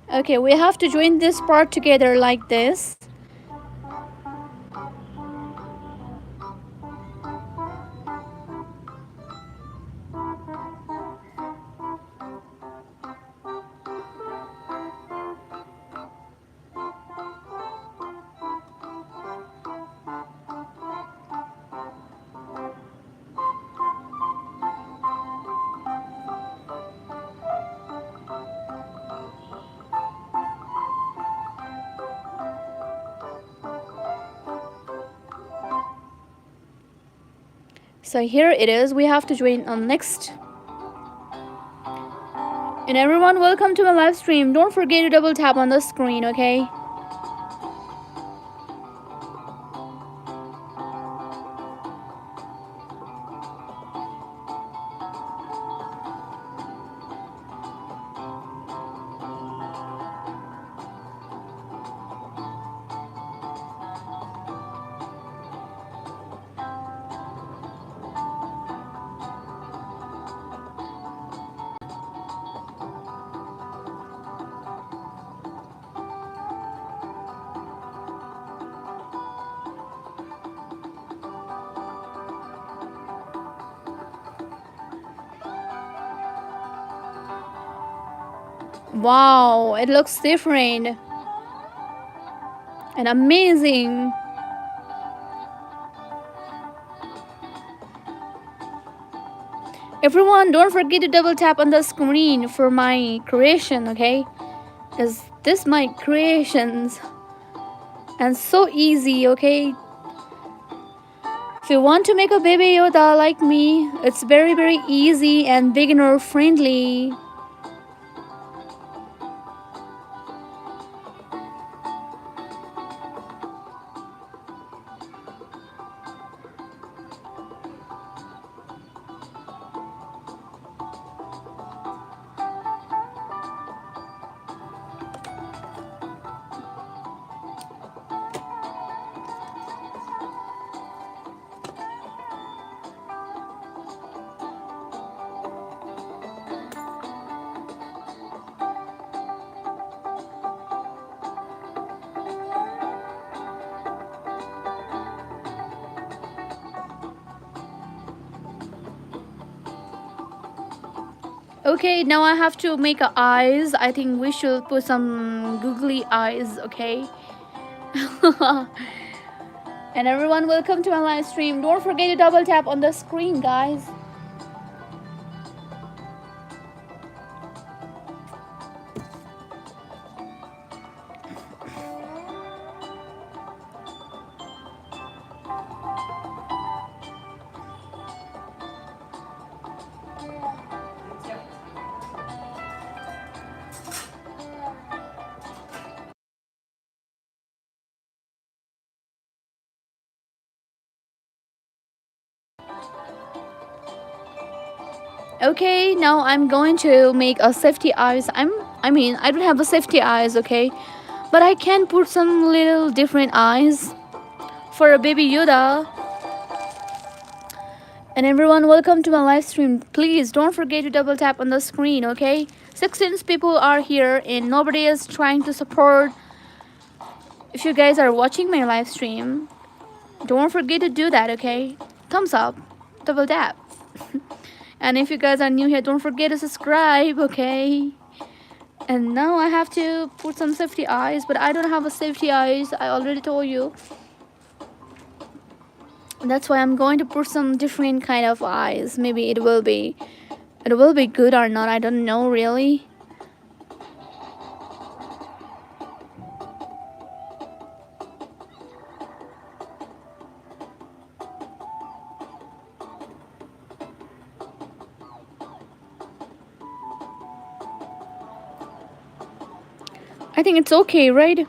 Okay, we have to join this part together like this. So here it is, we have to join on next. And everyone, welcome to my live stream. Don't forget to double tap on the screen, okay? Wow, it looks different and amazing. Everyone, don't forget to double tap on the screen for my creation, okay? Because this my creations and so easy, okay? If you want to make a baby Yoda like me, it's very easy and beginner friendly. Okay, now I have to make eyes. I think we should put some googly eyes, okay? And everyone, welcome to my live stream. Don't forget to double tap on the screen, guys. Okay, now I'm going to make a safety eyes. I don't have a safety eyes, okay? But I can put some little different eyes for a baby Yoda. And everyone, welcome to my live stream. Please don't forget to double tap on the screen, okay? 16 people are here and nobody is trying to support. If you guys are watching my live stream, don't forget to do that, okay? Thumbs up, double tap. And if you guys are new here, don't forget to subscribe, okay? And now I have to put some safety eyes, but I don't have a safety eyes. I already told you. That's why I'm going to put some different kind of eyes. Maybe it will be good or not. I don't know really. I think it's okay, right?